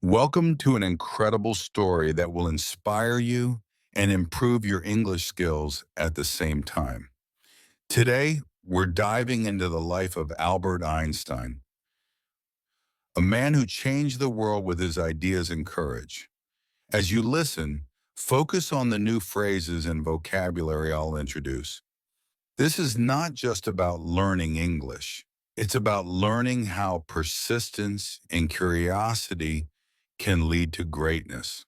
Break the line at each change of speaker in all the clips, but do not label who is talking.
Welcome to an incredible story that will inspire you and improve your English skills at the same time. Today, we're diving into the life of Albert Einstein, a man who changed the world with his ideas and courage. As you listen, focus on the new phrases and vocabulary I'll introduce. This is not just about learning English. It's about learning how persistence and curiosity can lead to greatness.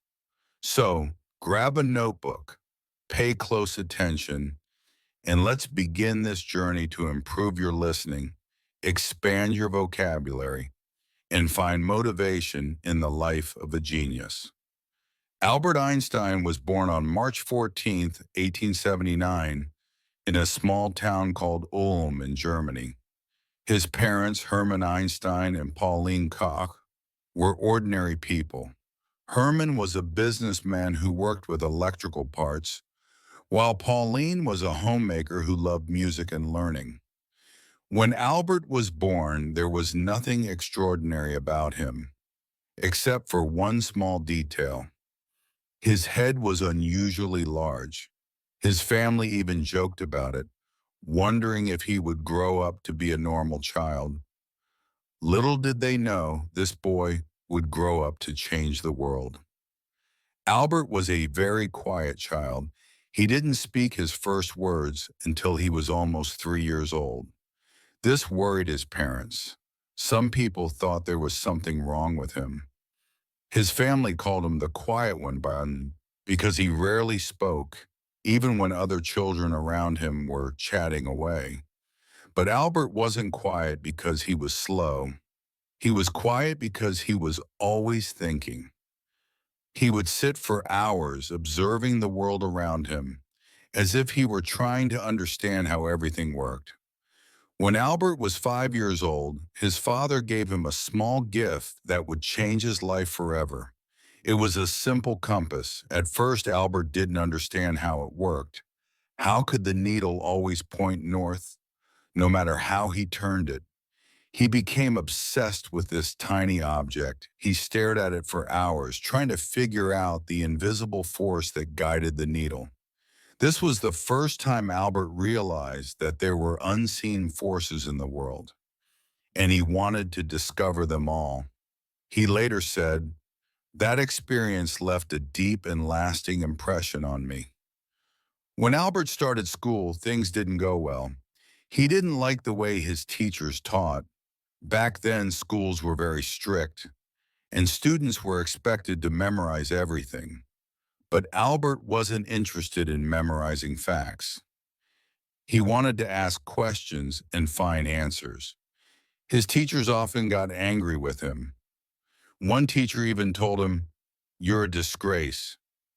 So grab a notebook, pay close attention, and let's begin this journey to improve your listening, expand your vocabulary, and find motivation in the life of a genius. Albert Einstein was born on March 14th, 1879, in a small town called Ulm in Germany. His parents, Hermann Einstein and Pauline Koch, were ordinary people. Herman was a businessman who worked with electrical parts, while Pauline was a homemaker who loved music and learning. When Albert was born, there was nothing extraordinary about him, except for one small detail. His head was unusually large. His family even joked about it, wondering if he would grow up to be a normal child. Little did they know this boy would grow up to change the world. Albert was a very quiet child. He didn't speak his first words until he was almost 3 years old. This worried his parents. Some people thought there was something wrong with him. His family called him the quiet one because he rarely spoke, even when other children around him were chatting away. But Albert wasn't quiet because he was slow. He was quiet because he was always thinking. He would sit for hours observing the world around him, as if he were trying to understand how everything worked. When Albert was 5 years old, his father gave him a small gift that would change his life forever. It was a simple compass. At first, Albert didn't understand how it worked. How could the needle always point north, no matter how he turned it? He became obsessed with this tiny object. He stared at it for hours, trying to figure out the invisible force that guided the needle. This was the first time Albert realized that there were unseen forces in the world, and he wanted to discover them all. He later said, "That experience left a deep and lasting impression on me." When Albert started school, things didn't go well. He didn't like the way his teachers taught. Back then, schools were very strict, and students were expected to memorize everything. But Albert wasn't interested in memorizing facts. He wanted to ask questions and find answers. His teachers often got angry with him. One teacher even told him, "You're a disgrace.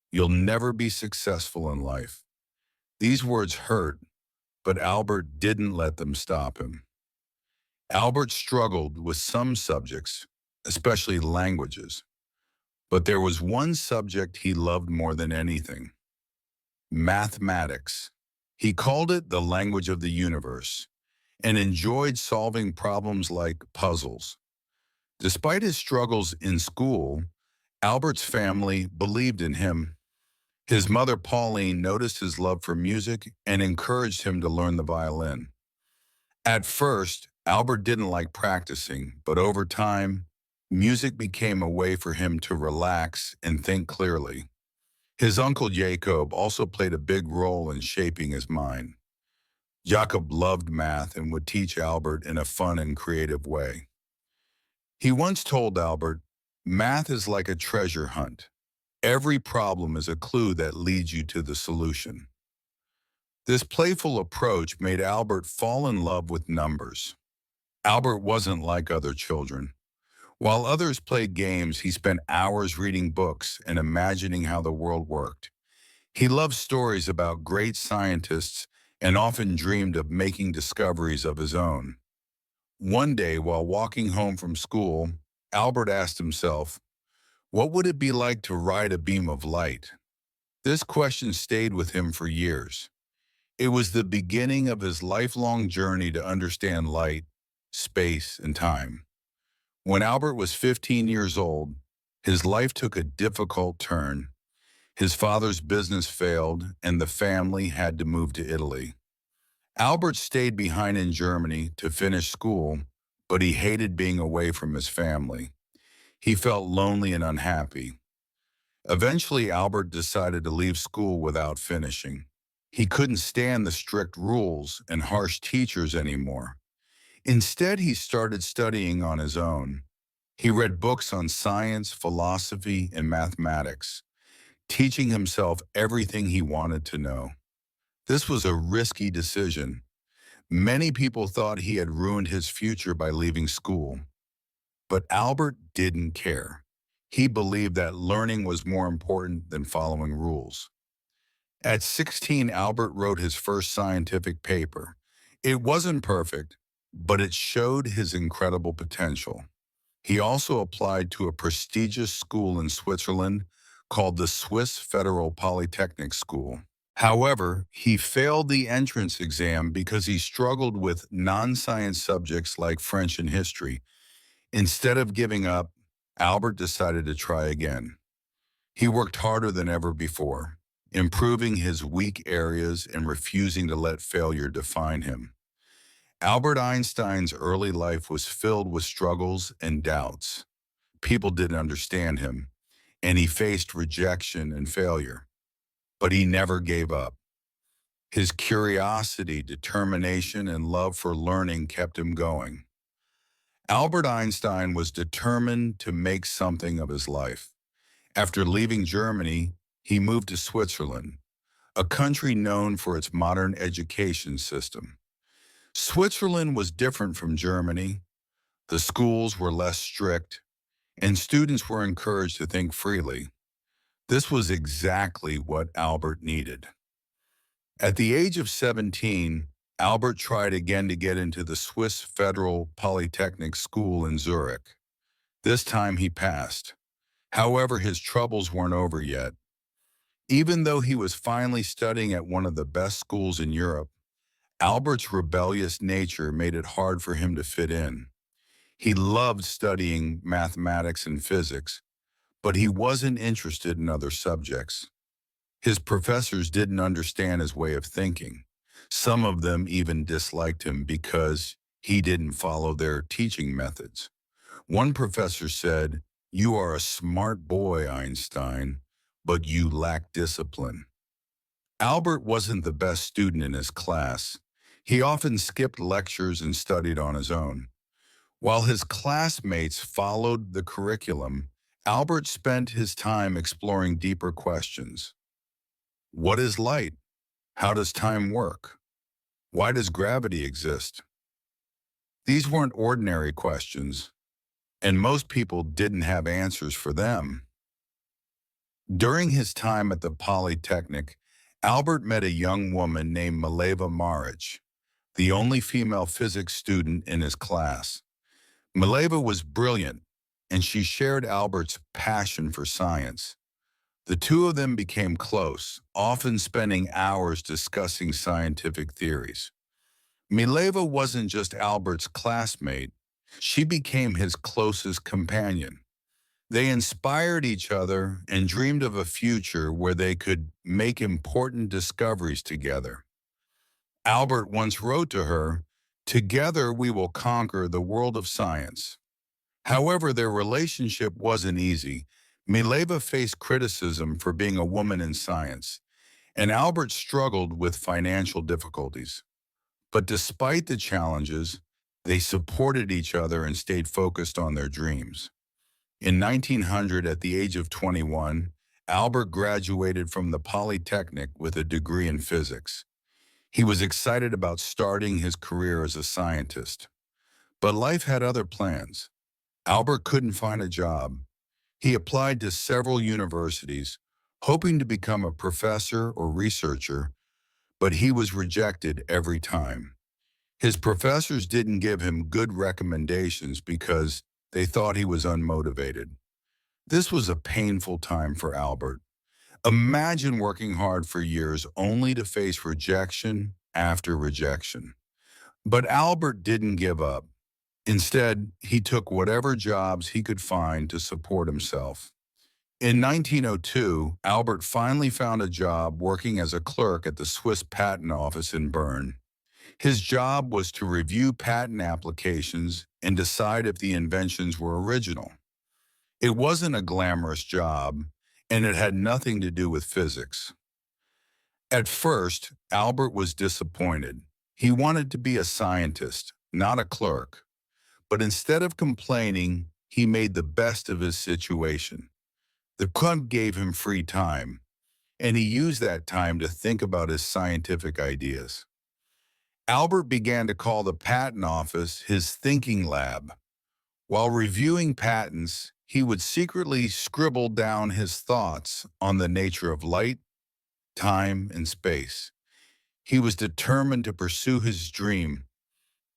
You'll never be successful in life." These words hurt, but Albert didn't let them stop him. Albert struggled with some subjects, especially languages, but there was one subject he loved more than anything: mathematics. He called it the language of the universe and enjoyed solving problems like puzzles. Despite his struggles in school, Albert's family believed in him. His mother, Pauline, noticed his love for music and encouraged him to learn the violin. At first, Albert didn't like practicing, but over time, music became a way for him to relax and think clearly. His uncle Jacob also played a big role in shaping his mind. Jacob loved math and would teach Albert in a fun and creative way. He once told Albert, "Math is like a treasure hunt. Every problem is a clue that leads you to the solution." This playful approach made Albert fall in love with numbers. Albert wasn't like other children. While others played games, he spent hours reading books and imagining how the world worked. He loved stories about great scientists and often dreamed of making discoveries of his own. One day, while walking home from school, Albert asked himself, what would it be like to ride a beam of light? This question stayed with him for years. It was the beginning of his lifelong journey to understand light, space, and time. When Albert was 15 years old, His life took a difficult turn. His father's business failed, and the family had to move to Italy. Albert stayed behind in Germany to finish school, but he hated being away from his family. He felt lonely and unhappy. Eventually, Albert decided to leave school without finishing. He couldn't stand the strict rules and harsh teachers anymore. Instead, he started studying on his own. He read books on science, philosophy, and mathematics, teaching himself everything he wanted to know. This was a risky decision. Many people thought he had ruined his future by leaving school. But Albert didn't care. He believed that learning was more important than following rules. At 16, Albert wrote his first scientific paper. It wasn't perfect, but it showed his incredible potential. He also applied to a prestigious school in Switzerland called the Swiss Federal Polytechnic School. However, he failed the entrance exam because he struggled with non-science subjects like French and history. Instead of giving up, Albert decided to try again. He worked harder than ever before, improving his weak areas and refusing to let failure define him. Albert Einstein's early life was filled with struggles and doubts. People didn't understand him, and he faced rejection and failure. But he never gave up. His curiosity, determination, and love for learning kept him going. Albert Einstein was determined to make something of his life. After leaving Germany, he moved to Switzerland, a country known for its modern education system. Switzerland was different from Germany. The schools were less strict, and students were encouraged to think freely. This was exactly what Albert needed. At the age of 17, Albert tried again to get into the Swiss Federal Polytechnic School in Zurich. This time he passed. However, his troubles weren't over yet. Even though he was finally studying at one of the best schools in Europe, Albert's rebellious nature made it hard for him to fit in. He loved studying mathematics and physics, but he wasn't interested in other subjects. His professors didn't understand his way of thinking. Some of them even disliked him because he didn't follow their teaching methods. One professor said, "You are a smart boy, Einstein, but you lack discipline." Albert wasn't the best student in his class. He often skipped lectures and studied on his own. While his classmates followed the curriculum, Albert spent his time exploring deeper questions. What is light? How does time work? Why does gravity exist? These weren't ordinary questions, and most people didn't have answers for them. During his time at the Polytechnic, Albert met a young woman named Mileva Maric, the only female physics student in his class. Mileva was brilliant, and she shared Albert's passion for science. The two of them became close, often spending hours discussing scientific theories. Mileva wasn't just Albert's classmate, she became his closest companion. They inspired each other and dreamed of a future where they could make important discoveries together. Albert once wrote to her, "Together we will conquer the world of science." However, their relationship wasn't easy. Mileva faced criticism for being a woman in science, and Albert struggled with financial difficulties. But despite the challenges, they supported each other and stayed focused on their dreams. In 1900, at the age of 21, Albert graduated from the Polytechnic with a degree in physics. He was excited about starting his career as a scientist. But life had other plans. Albert couldn't find a job. He applied to several universities, hoping to become a professor or researcher, but he was rejected every time. His professors didn't give him good recommendations because they thought he was unmotivated. This was a painful time for Albert. Imagine working hard for years only to face rejection after rejection. But Albert didn't give up. Instead, he took whatever jobs he could find to support himself. In 1902, Albert finally found a job working as a clerk at the Swiss Patent Office in Bern. His job was to review patent applications and decide if the inventions were original. It wasn't a glamorous job, and it had nothing to do with physics. At first, Albert was disappointed. He wanted to be a scientist, not a clerk. But instead of complaining, he made the best of his situation. The club gave him free time, and he used that time to think about his scientific ideas. Albert began to call the patent office his thinking lab. While reviewing patents, he would secretly scribble down his thoughts on the nature of light, time, and space. He was determined to pursue his dream,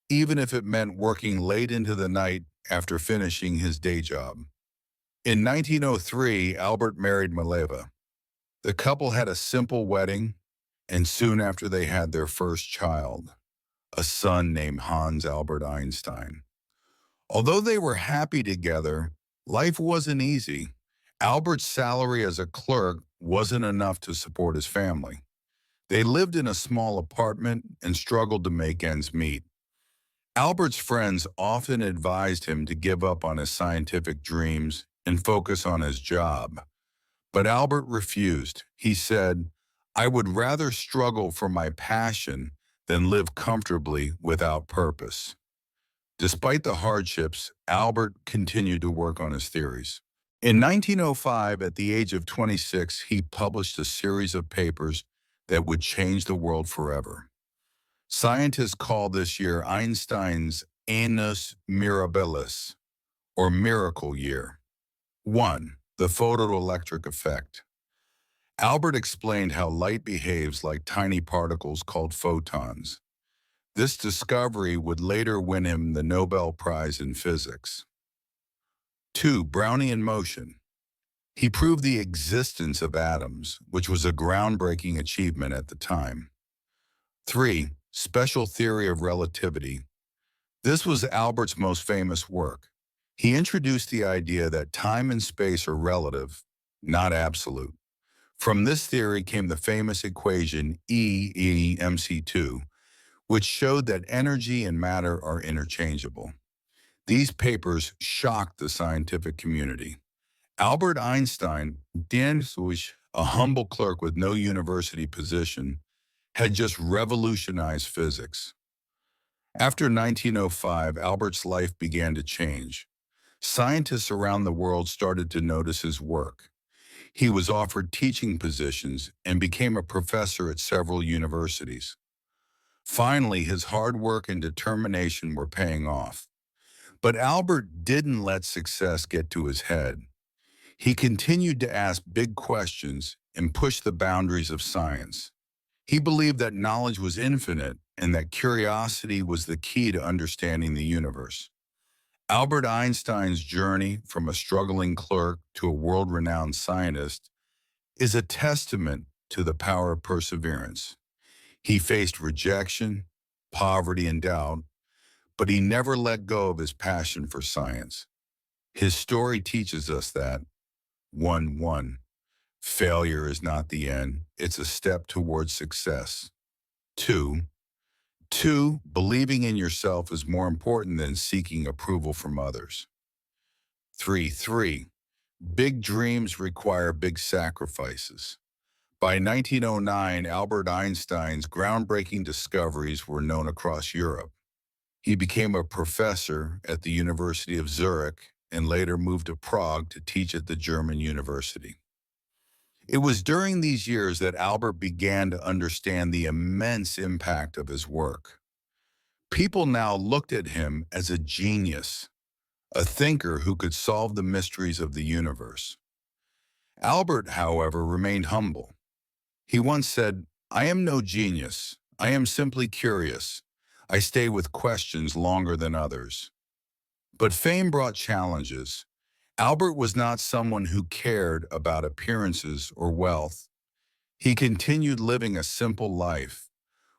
even if it meant working late into the night after finishing his day job. In 1903, Albert married Mileva. The couple had a simple wedding, and soon after they had their first child, a son named Hans Albert Einstein. Although they were happy together, life wasn't easy. Albert's salary as a clerk wasn't enough to support his family. They lived in a small apartment and struggled to make ends meet. Albert's friends often advised him to give up on his scientific dreams and focus on his job. But Albert refused. He said, "I would rather struggle for my passion than live comfortably without purpose." Despite the hardships, Albert continued to work on his theories. In 1905, at the age of 26, he published a series of papers that would change the world forever. Scientists call this year Einstein's Annus Mirabilis, or Miracle Year. 1. The photoelectric effect. Albert explained how light behaves like tiny particles called photons. This discovery would later win him the Nobel Prize in Physics. 2. Brownian motion. He proved the existence of atoms, which was a groundbreaking achievement at the time. 3. Special theory of relativity. This was Albert's most famous work. He introduced the idea that time and space are relative, not absolute. From this theory came the famous equation E=mc2, which showed that energy and matter are interchangeable. These papers shocked the scientific community. Albert Einstein, a humble clerk with no university position, had just revolutionized physics. After 1905, Albert's life began to change. Scientists around the world started to notice his work. He was offered teaching positions and became a professor at several universities. Finally, his hard work and determination were paying off. But Albert didn't let success get to his head. He continued to ask big questions and push the boundaries of science. He believed that knowledge was infinite and that curiosity was the key to understanding the universe. Albert Einstein's journey from a struggling clerk to a world-renowned scientist is a testament to the power of perseverance. He faced rejection, poverty, and doubt, but he never let go of his passion for science. His story teaches us that 1. Failure is not the end, it's a step towards success. 2. Believing in yourself is more important than seeking approval from others. 3. Big dreams require big sacrifices. By 1909, Albert Einstein's groundbreaking discoveries were known across Europe. He became a professor at the University of Zurich and later moved to Prague to teach at the German university. It was during these years that Albert began to understand the immense impact of his work. People now looked at him as a genius, a thinker who could solve the mysteries of the universe. Albert, however, remained humble. He once said, "I am no genius. I am simply curious. I stay with questions longer than others." But fame brought challenges. Albert was not someone who cared about appearances or wealth. He continued living a simple life,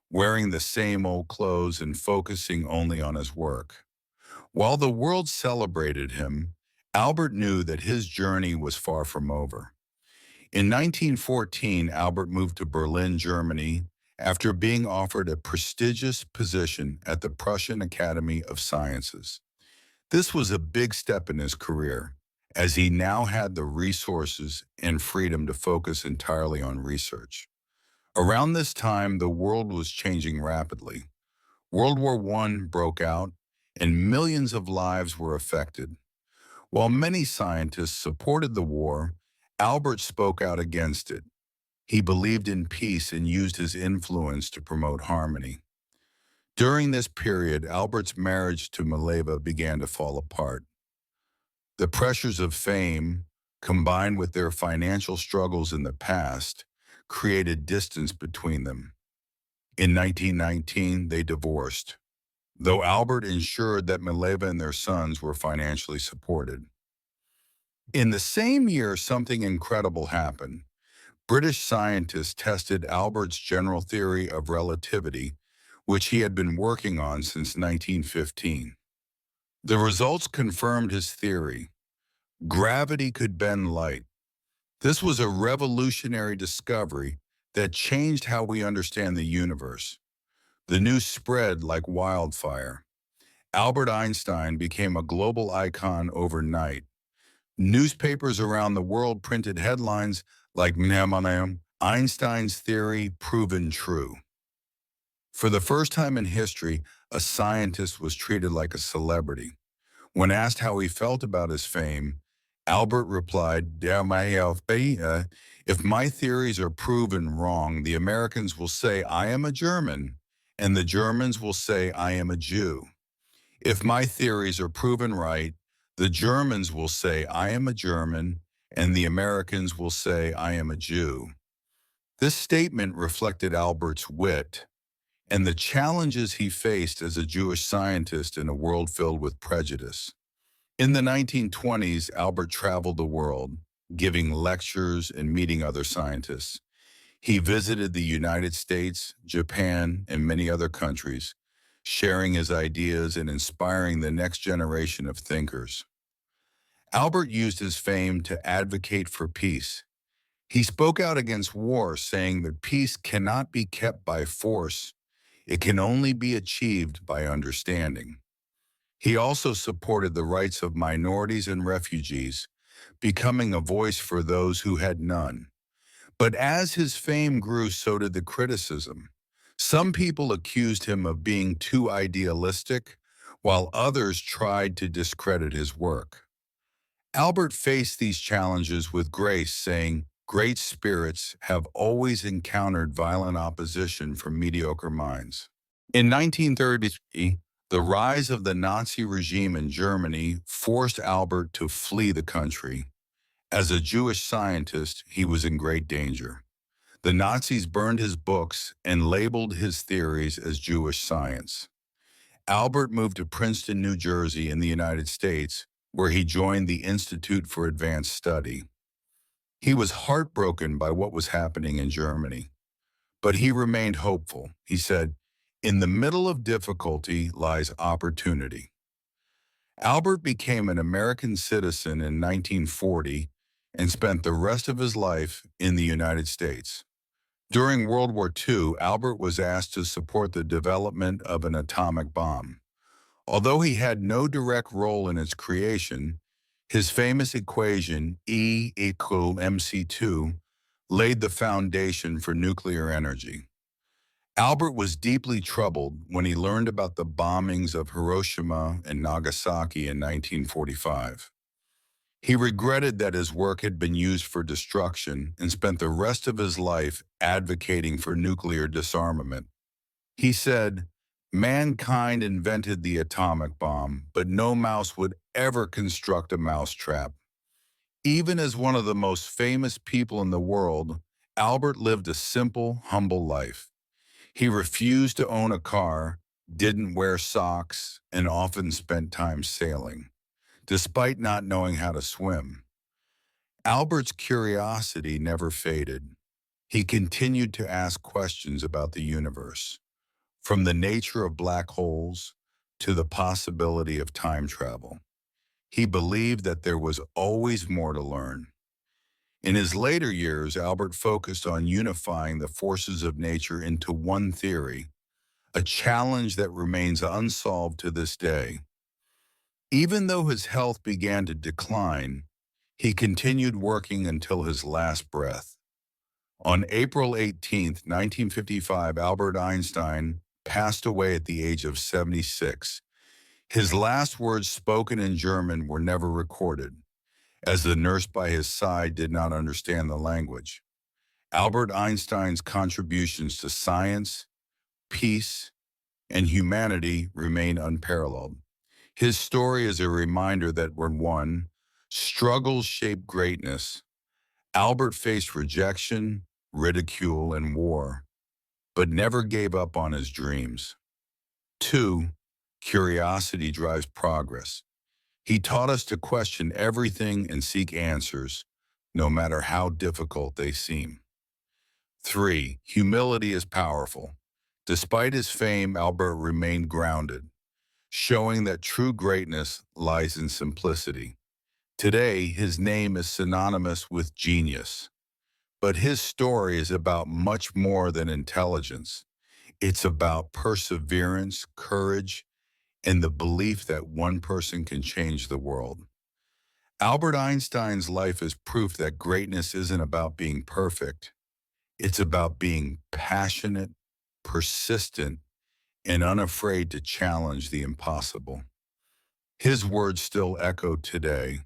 wearing the same old clothes and focusing only on his work. While the world celebrated him, Albert knew that his journey was far from over. In 1914, Albert moved to Berlin, Germany, after being offered a prestigious position at the Prussian Academy of Sciences. This was a big step in his career, as he now had the resources and freedom to focus entirely on research. Around this time, the world was changing rapidly. World War I broke out, and millions of lives were affected. While many scientists supported the war, Albert spoke out against it. He believed in peace and used his influence to promote harmony. During this period, Albert's marriage to Mileva began to fall apart. The pressures of fame, combined with their financial struggles in the past, created distance between them. In 1919, they divorced, though Albert ensured that Mileva and their sons were financially supported. In the same year, something incredible happened. British scientists tested Albert's general theory of relativity, which he had been working on since 1915. The results confirmed his theory. Gravity could bend light. This was a revolutionary discovery that changed how we understand the universe. The news spread like wildfire. Albert Einstein became a global icon overnight. Newspapers around the world printed headlines like Einstein's theory proven true. For the first time in history, a scientist was treated like a celebrity. When asked how he felt about his fame, Albert replied, if my theories are proven wrong, the Americans will say I am a German, and the Germans will say I am a Jew. If my theories are proven right, the Germans will say I am a German, and the Americans will say I am a Jew. This statement reflected Albert's wit and the challenges he faced as a Jewish scientist in a world filled with prejudice. In the 1920s, Albert traveled the world, giving lectures and meeting other scientists. He visited the United States, Japan, and many other countries, sharing his ideas and inspiring the next generation of thinkers. Albert used his fame to advocate for peace. He spoke out against war, saying that peace cannot be kept by force. It can only be achieved by understanding. He also supported the rights of minorities and refugees, becoming a voice for those who had none. But as his fame grew, so did the criticism. Some people accused him of being too idealistic, while others tried to discredit his work. Albert faced these challenges with grace, saying, "Great spirits have always encountered violent opposition from mediocre minds." In 1933, the rise of the Nazi regime in Germany forced Albert to flee the country. As a Jewish scientist, he was in great danger. The Nazis burned his books and labeled his theories as Jewish science. Albert moved to Princeton, New Jersey in the United States, where he joined the Institute for Advanced Study. He was heartbroken by what was happening in Germany, but he remained hopeful. He said, "In the middle of difficulty lies opportunity." Albert became an American citizen in 1940 and spent the rest of his life in the United States. During World War II, Albert was asked to support the development of an atomic bomb. Although he had no direct role in its creation, his famous equation, E equal mc2, laid the foundation for nuclear energy. Albert was deeply troubled when he learned about the bombings of Hiroshima and Nagasaki in 1945. He regretted that his work had been used for destruction and spent the rest of his life advocating for nuclear disarmament. He said, "Mankind invented the atomic bomb, but no mouse would ever construct a mousetrap." Even as one of the most famous people in the world, Albert lived a simple, humble life. He refused to own a car, didn't wear socks, and often spent time sailing, despite not knowing how to swim. Albert's curiosity never faded. He continued to ask questions about the universe, from the nature of black holes to the possibility of time travel. He believed that there was always more to learn. In his later years, Albert focused on unifying the forces of nature into one theory, a challenge that remains unsolved to this day. Even though his health began to decline, he continued working until his last breath. On April 18th, 1955, Albert Einstein passed away at the age of 76. His last words spoken in German were never recorded, as the nurse by his side did not understand the language. Albert Einstein's contributions to science, peace, and humanity remain unparalleled. His story is a reminder that when one struggles shape greatness, Albert faced rejection, ridicule, and war, but never gave up on his dreams. 2. Curiosity drives progress. He taught us to question everything and seek answers, no matter how difficult they seem. 3. Humility is powerful. Despite his fame, Albert remained grounded, showing that true greatness lies in simplicity. Today, his name is synonymous with genius, but his story is about much more than intelligence. It's about perseverance, courage, and the belief that one person can change the world. Albert Einstein's life is proof that greatness isn't about being perfect. It's about being passionate, persistent, and unafraid to challenge the impossible. His words still echo today.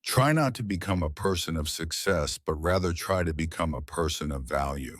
Try not to become a person of success, but rather try to become a person of value.